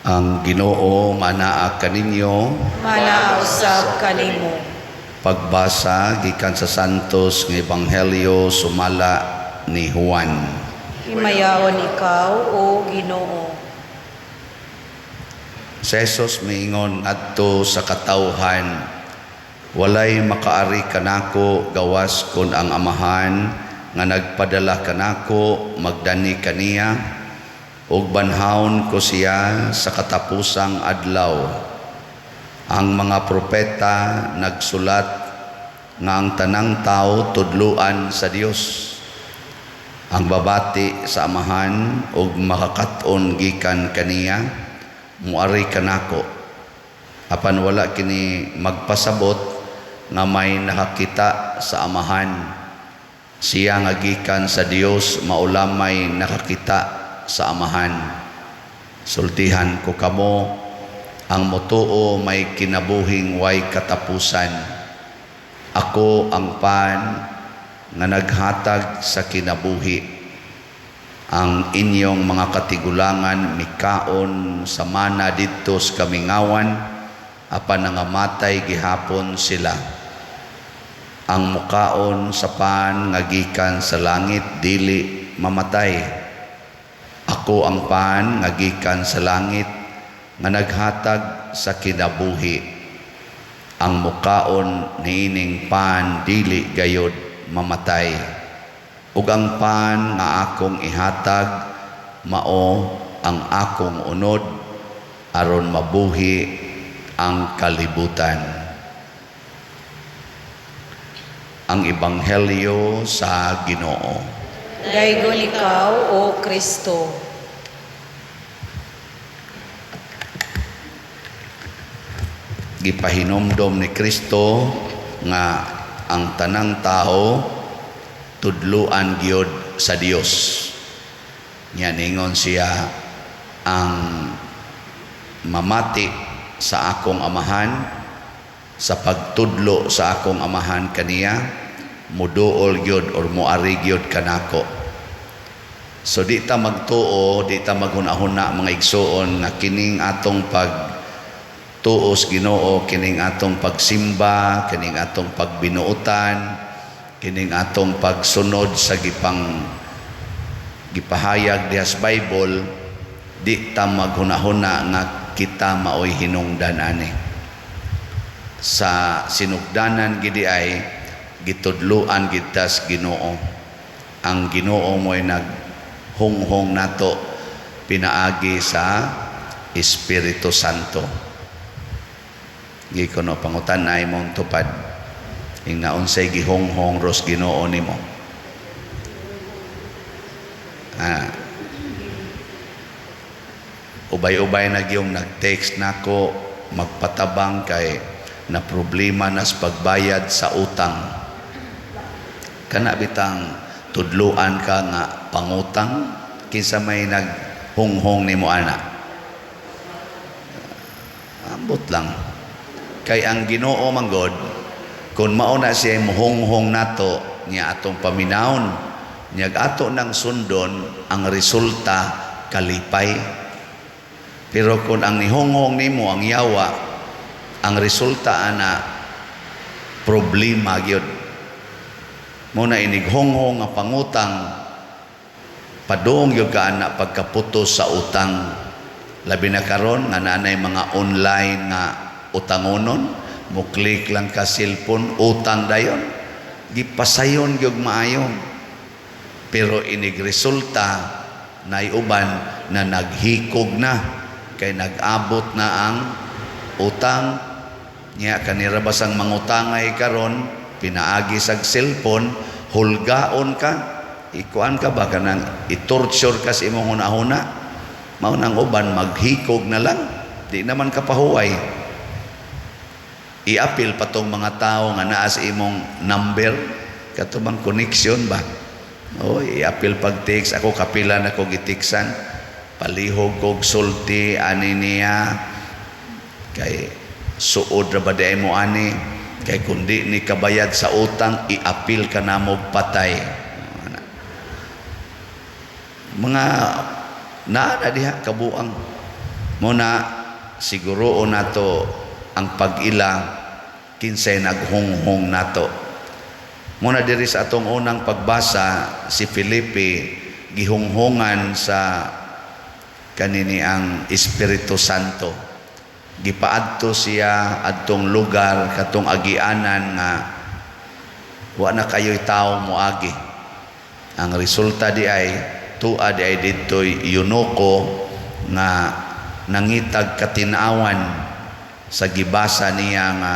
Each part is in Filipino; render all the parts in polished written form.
Ang Ginoo manaa kaninyo. Manausab kanimo. Pagbasa gikan sa Santos nga Ebanghelyo sumala ni Juan. Himayaon ikaw, O Ginoo. Si Jesus miingon adto sa katawhan, walay makaari kanako gawas kon ang amahan nga nagpadala kanako magdani kaniya, ug banhawon ko siya sa katapusang adlaw. Ang mga propeta nagsulat nga ang tanang tao tudluan sa Dios. Ang babati sa amahan ug makakaton gikan kaniya muari kanako. Apan wala kini magpasabot nga may nakakita sa amahan. Siya nga gikan sa Dios maulamay nakakita sa amahan. Sultihan ko kamo, ang motuo may kinabuhing way katapusan. Ako ang pan nga naghatag sa kinabuhi. Ang inyong mga katigulangan mikaon sa mana didto sa kamingawan, apan nangamatay gihapon sila. Ang mukaon sa pan nga gikan sa langit dili mamatay. Ako ang pan nga gikan sa langit nga naghatag sa kinabuhi. Ang mukaon niining pan dili gayod mamatay. Ug ang pan nga akong ihatag mao ang akong unod aron mabuhi ang kalibutan. Ang Ebanghelyo sa Ginoo. Daygon ikaw, O Kristo. Gipahinomdom ni Kristo nga ang tanang tao tudluan gyud sa Dios. Nya ningon siya, ang mamati sa akong amahan, sa pagtudlo sa akong amahan kaniya, muduol gyud or muari gyud kanako. So di ta magtuo, di ta maghunahuna mga igsoon nga kining atong pagtuos Ginoo, kining atong pagsimba, kining atong pagbinuotan, kining atong pagsunod sa gipahayag diha sa Bible, di ta maghunahuna nga kita maoy hinungdan ani. Sa sinugdanan gidi ay gitudluan kita sa Ginoo. Ang Ginoo mo'y naghunghong nato pinaagi sa Espiritu Santo. Gikono pangutan-ay mong tupad ing naunsay gihonghong ros Ginoo nimo. Ubay-ubay na gyung nag-text nako magpatabang kay na problema nas pagbayad sa utang. Kana bitang tudluan ka nga pangutang kinsa may naghunghong nimo ana. Ambot lang. Kay ang Ginoo manggod kun mao na siya muhunghong nato niya atong paminawon, niya ato nang sundon ang resulta kalipay. Pero kung ang nihunghong nimo ang yawa, ang resulta ana problema gyud. Muna inighonghong nga pangutang padung gyud ka ana pagkaputos sa utang. Labi na karon nga nanay mga online nga utangonon, mo click lang ka cellphone utang dayon. Gipasayon gyud maayo. Pero inig resulta nay uban na naghikog na kay nag-abot na ang utang niya kanira basang mangutangay karon pinaagi sa cellphone, hulgaon ka, ikuan ka ba kanang itorture ka sa imong hunahuna, mao nang uban maghikog na lang, di naman kapahuway. Iapil pa tong mga tao nga naa sa imong number, katubang connection ba? O, iapil pag text, ako kapila na ko gitiksan, palihog kog sulti, ani niya, kay suod ra ba di mo ani, kay kundi ni kabayad sa utang iapil ka na mo patay. Mga naa diha kabuang Muna siguro nato ang pag-ila kinsay naghunghong nato. Muna diri sa atong unang pagbasa si Felipe gihunghongan sa kanini ang Espiritu Santo. Gipaadto siya adtong lugar katong agianan nga wa na kayo'y tao moagi. Ang resulta di ay tuad di ay dito'y yunoko nga nangitag katinawan sa gibasa niya nga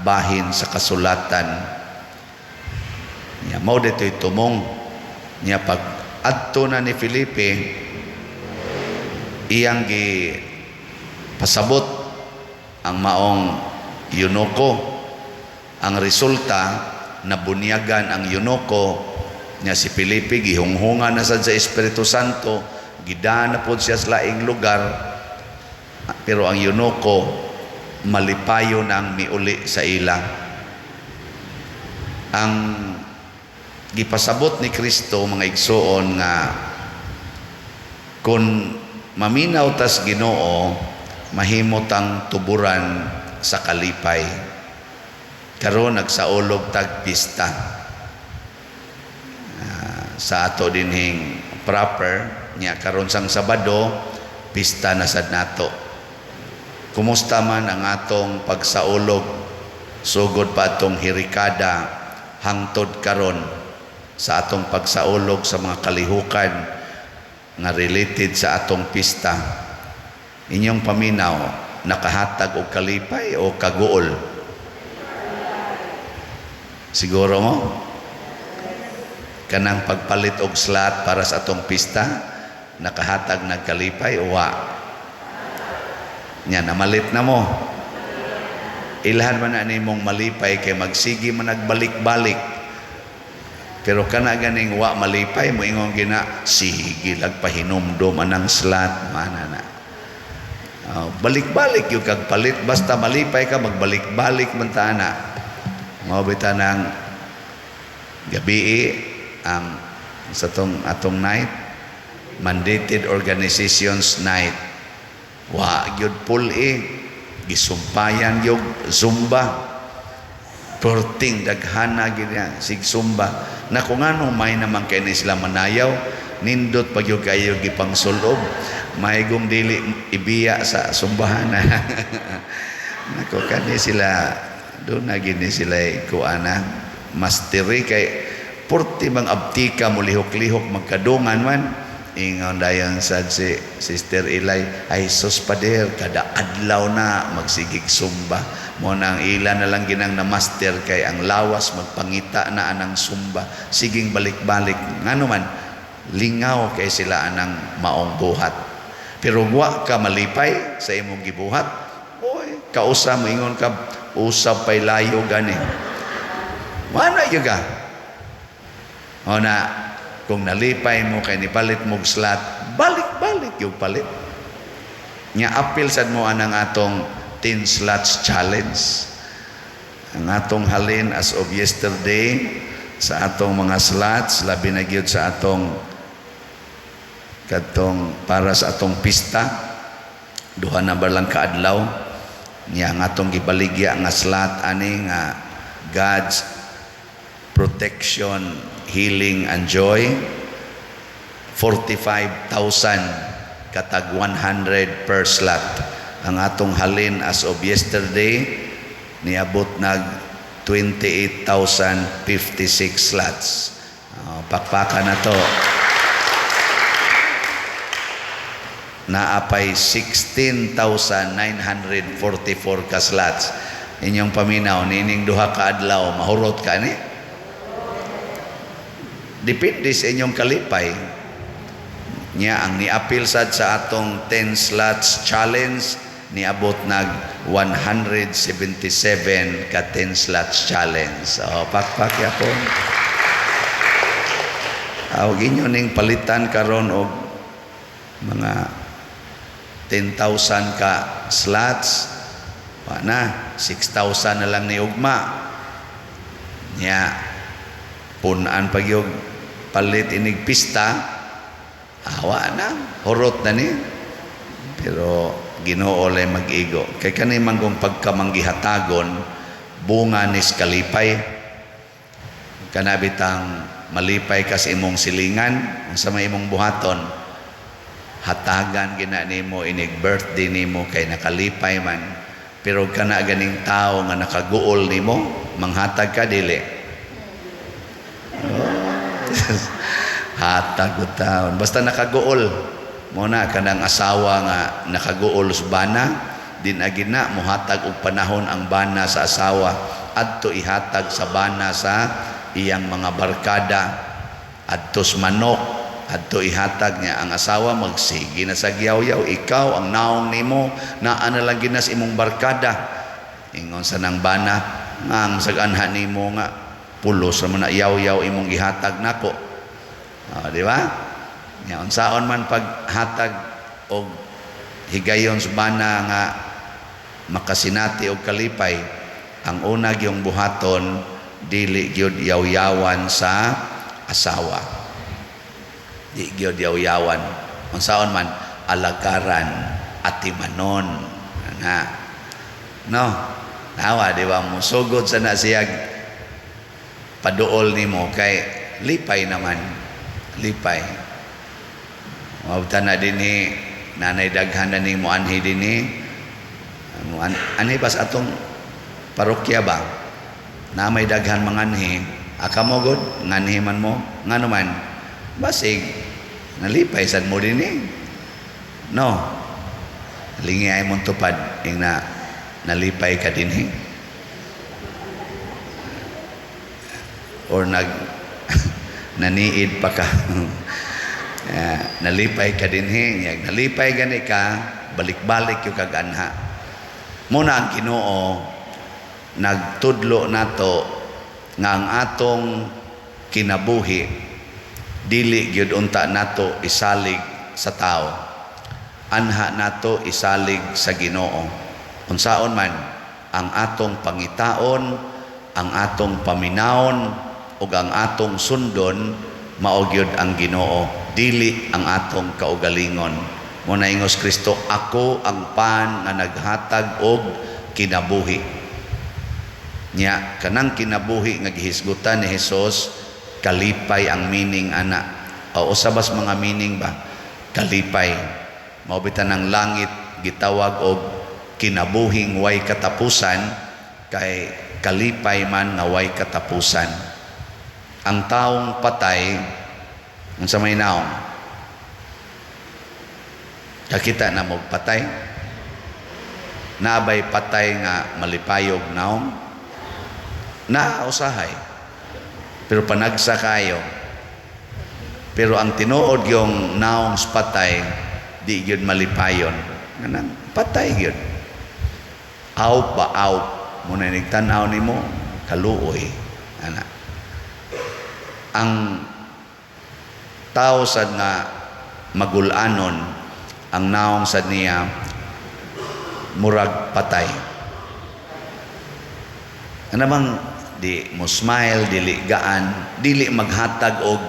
bahin sa kasulatan. Niya mao dito'y tumong niya pag adto na ni Felipe iyang gi pasabot ang maong yunoko. Ang resulta nabunyagan ang yunoko niya si Felipe, gihunghungan na sad sa Espiritu Santo, gidaan na po siya sa laing lugar, pero ang yunoko malipayo nang miuli sa ila. Ang gipasabot ni Kristo mga igsoon nga kung maminaw tas Ginoo mahimot ang tuburan sa kalipay. Karon nagsaulog tag pista sa ato dinhing proper nya karon sang Sabado pista na sad nato. Kumusta man ang atong pagsaulog sugod pa atong hirikada hangtod karon sa atong pagsaulog sa mga kalihukan nga related sa atong pista? Inyong paminaw nakahatag og kalipay o kaguol? Siguro mo kanang pagpalit og slot para sa atong pista nakahatag nagkalipay o wa? Nya namalit na mo. Ilhan man na nimong malipay kay magsigi man nagbalik-balik. Pero kana ganing wa malipay mo ingon gina sige lagpahinumdom anang slot mana na. Balik-balik yung kagpalit basta malipay ka magbalik-balik man ta na. Mao bitaw nang gabi ang sa atong night mandated organizations night. Wa gyud gisumpayan yung zumba porting daghana gid sig zumba na kung ano may naman kay ni sila manayaw nindot pag yung kayo gipang sulob maigong dili ibiya sa sumbahan nako kani sila doon na gini sila kuana masteri kay porti bang abtika mo lihok-lihok magkadungan man ingon dayon sad si Sister Ilay ay sus pader kada adlaw na magsigig sumba mo nang ilan na lang ginang na master kay ang lawas magpangita na anang sumba siging balik-balik ngano man lingaw kay sila anang maong buhat pero wa ka malipay sa imong gibuhat oy kausa mo ingon ka usab pay layo gani wala yuga o na kung nalipay mo kay nipalit mo slot balik-balik yung palit nya apil sad mo anang atong 10 slots challenge ang atong halin as of yesterday sa atong mga slots labi na gyud sa atong katong para sa atong pista duha na ba lang kaadlaw niya ang atong gibaligya nga slot ani nga God's protection, healing and joy 45,000 katag 100 per slot. Ang atong halin as of yesterday niabot nag 28,056 slots. Pakpaka na to. Naapay 16,944 ka slots. Inyong paminaw nining duha ka adlaw mahurot ka ni? Depende sa inyong kalipay. Nya ang niapil sad sa atong 10 slots challenge niabot nag 177 ka 10 slots challenge. Pakpak yapon. Og inyo ning palitan karon og mga 10,000 ka slots. Wa na 6,000 na lang ni ugma. Nya punan pag yung palit inig pista awa na hurot na ni pero Ginoo lay mag-igo. Kay kani man kung pagkamanggihatagon bunga nis kalipay, kanabitang malipay ka sa imong silingan, sa may imong buhaton, hatagan gina nimo inig birthday nimo kay nakalipay man. Pero kana ganing tao nga nakaguol nimo, manghatag ka dili. Hatag ko taon. Basta nakaguol. Muna kanang asawa nga nakaguol sa bana, din agina muhatag og panahon ang bana sa asawa adto ihatag sa bana sa iyang mga barkada adto sa manok, adto ihatag niya ang asawa magsigi na sa giyaw-yaw, ikaw ang naong nimo naa na lang ginas imong barkada. Ingon sa nang bana nga ang saganha nimo nga pulos ra man na yaw-yaw imong gihatag nako. Di ba? Nya unsaon man paghatag og higayon sa bana nga makasinati og kalipay, ang una gyung buhaton dili gyud yaw-yawan sa asawa. Di gyud yaw-yawan. Unsaon man alagaran, atimanon na. No. Nawa di ba mo sugod sa nasiyag paduol nimo kay lipay naman. Lipay. Mabta na din nanay daghan na ni mo anhi din anhi pas atong parokya ba na may daghan manganhi aka mo god nganhi man mo ngano man basig nalipay sad mo din no lingi ay mong tupad ing na nalipay ka din or naniid pa ka. Nalipay ka din nalipay gani ka balik-balik yung kaganha muna ang Ginoo nagtudlo nato nga ang atong kinabuhi dili gyud unta nato isalig sa tao, anha nato isalig sa Ginoo. Unsaon man ang atong pangitaon, ang atong paminawon ug ang atong sundon mao gyud ang Ginoo, dili ang atong kaugalingon. Muna ingos Kristo, ako ang pan nga naghatag og kinabuhi. Nya kanang kinabuhi nga gihisgutan ni Hesus, kalipay ang meaning ana. O usabas mga meaning ba? Kalipay. Mao bitan ang langit gitawag og kinabuhing way katapusan, kay kalipay man nga way katapusan. Ang taong patay unsa may naong kakita na mo patay nabay patay nga malipayog naong na usahay pero panagsa kayo, pero ang tinuod yung naong patay di gyud malipayon nang patay gyud aw ba aw muna nigtan-aw nimo kaluoy ana. Ang tao sad nga magulanon ang naong sad niya murag patay. Ano bang di mo smile, dili gaan, dili maghatag og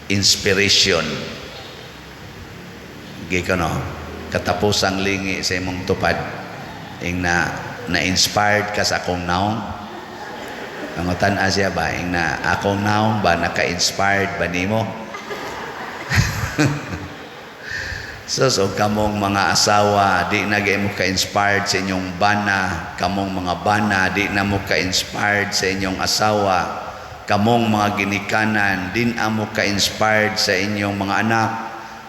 inspiration. Gikano katapusang lingi sa imong tupad ing na-inspired ka sa akong naong. Ang tan-a siya ba ing na akong naong ba naka-inspired ba nimo? So kamong mga asawa di na mo ka-inspired sa inyong bana, kamong mga bana di na mo ka-inspired sa inyong asawa, kamong mga ginikanan din amo ka-inspired sa inyong mga anak,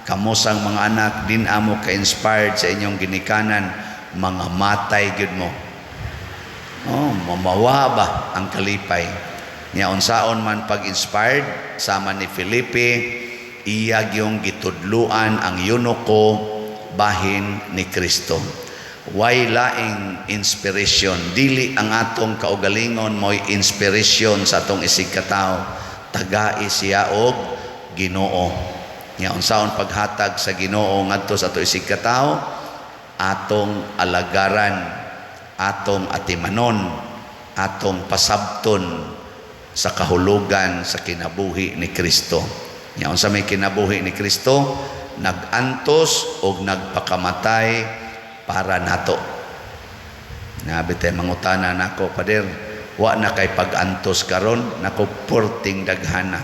kamusang mga anak din amo ka-inspired sa inyong ginikanan, mga matay gyud mo. Mamawa ba ang kalipay niya unsaon man pag-inspired sama ni Felipe, iya gyung gitudluan ang yunoko bahin ni Kristo. Way laing inspiration, dili ang atong kaugalingon mo'y inspiration sa atong isig katao, tagai siya og Ginoo. Niya unsaon paghatag sa Ginoo ngadto sa atong isig katao, atong alagaran, atong atimanon, atong pasabton sa kahulugan sa kinabuhi ni Kristo. Nya unsa may kinabuhi ni Kristo? nagantos o nagpakamatay para nato. Nabitay mangutana nako, Pader, wa na kay pag-antos karon, nako porting daghana.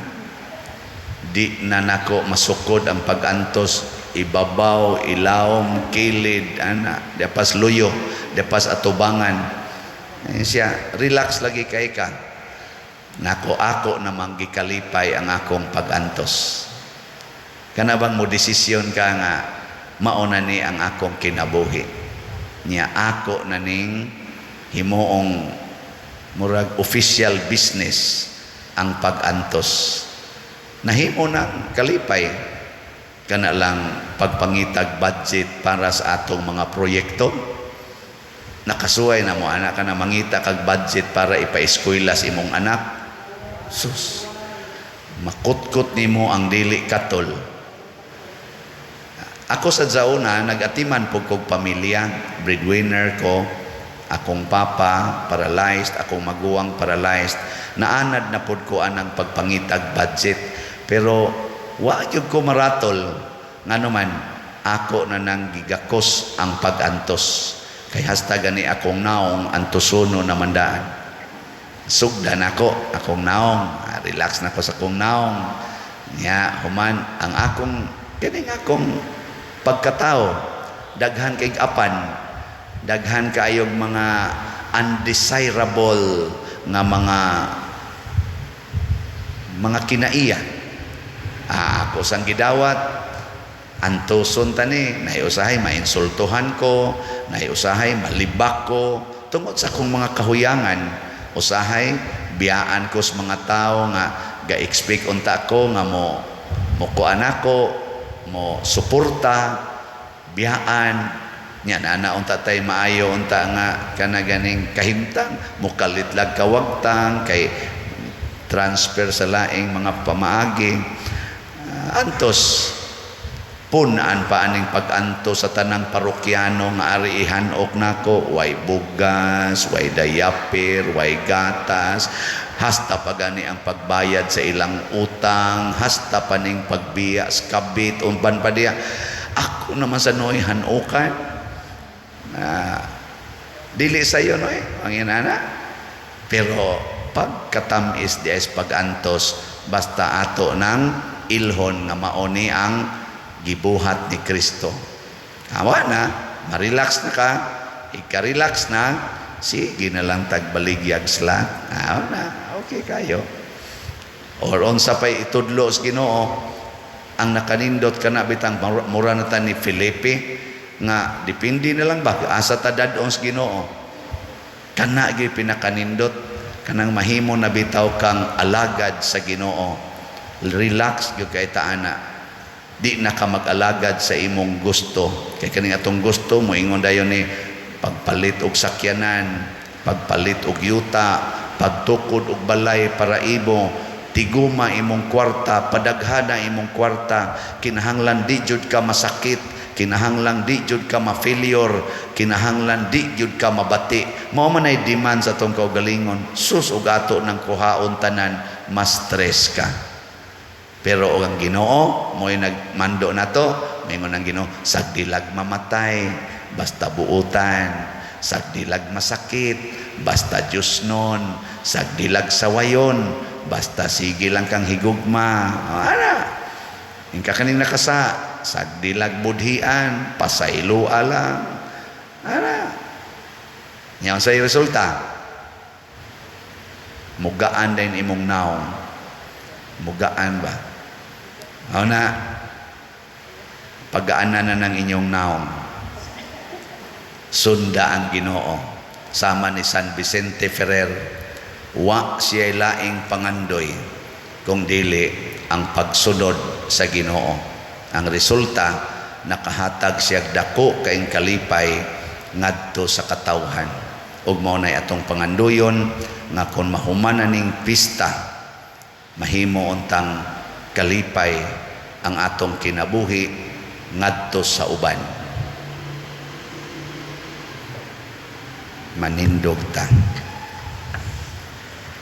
Di na nako masukod ang pag-antos, ibabaw, ilawom, kilid, dapas luyo, dapas atubangan. Siya, relax lagi kay ka. Nako ako namang gikalipay ang akong pag-antos. Kana bang mo desisyon ka nga mauna ni ang akong kinabuhi. Niya ako na ning himuong murag official business ang pag-antos. Nahimo na kalipay kana lang pagpangitag budget para sa atong mga proyekto. Nakasuway na mo anak ka na mangita kag budget para ipa-eskwela sa imong anak. Sus, makutkot nimo ang dili katol. Ako sa zauna, nag-atiman po kong pamilya, breadwinner ko, akong papa, paralyzed, akong maguwang paralyzed, naanad na po ko anang pagpangitag budget. Pero, wa yun ko maratol, nga naman, ako na nang gigakos ang pag-antos. Kaya hasta gani akong naong antosuno na mandaan. Sugdan ako, akong naong, relax na ko sa akong naong. Nga, human, ang akong, kining akong pagkatao, daghan kay apan, daghan kayong mga undesirable nga mga kinaiya. Ako sang gidawat, antuson tani, naiusahay mainsultuhan ko, naiusahay malibak ko, tungod sa akong mga kahuyangan, usahay biyaan ko sa mga tao nga ga-expect unta ko nga mo kuan ako, mo suporta, biyaan, nya na unta tay maayo unta nga kana ganing kahimtang, mo kalitlag kawagtang, kay transfer sa laing mga pamaagi. Antos, punaan pa aning pag-antos sa tanang parokyano nga ari ihanok nako, way bugas, way dayapir, way gatas, hasta pa gani ang pagbayad sa ilang utang, hasta pa ning pagbiya sa kabit, umban pa diya. Ako naman sa noy hanukan, dili sayo noy, ang inana. Pero pagkatamis diya pag-antos, basta ato ng ilhon nga maoni ang gibuhat ni Kristo. Awa na, ma-relax na ka, ika-relax na, sige na lang tagbaligyag sila. Awa na, okay kayo. Or unsa pay itudlo sa Ginoo, ang nakanindot ka na bitang mura na ta ni Felipe, nga dipindi na lang ba, asa ta dadon sa Ginoo. Kana gyud pinakanindot, kanang mahimo na bitaw kang alagad sa Ginoo. Relax gyud kay taana. Di na ka mag-alagad sa imong gusto. Kay kaning atong gusto mo ingon dayon ni pagpalit og sakyanan, pagpalit og yuta, pagtukod og balay para ibo, tiguma imong kwarta, padaghana imong kwarta, kinahanglan di jud ka masakit, kinahanglan di jud ka ma-failure, kinahanglan di jud ka mabati. Mao man ay demand sa atong kaugalingon. Sus og ato nang kuhaon tanan, mas stress ka. Pero ang Ginoo mo'y nagmando na to, mingon ang Ginoo, sagdilag mamatay, basta buutan, sagdilag masakit, basta Diyos nun, sagdilag sawayon, basta sige lang kang higugma. Yung kakaning nakasa, sagdilag budhian, pasailua lang. Yan sa'yo resulta, mugaan din imong naong. Mugaan ba? Na pagaanan na ng inyong naong, sunda ang Ginoo, sama ni San Vicente Ferrer, wa siya laing pangandoy kung dili ang pagsunod sa Ginoo. Ang resulta, nakahatag siya dako kaing kalipay ngadto sa katawhan. Ug mao nay atong pangandoyon nga kung mahuman ning pista, mahimo untang kalipay ang atong kinabuhi ngadto sa uban. Manindog ta.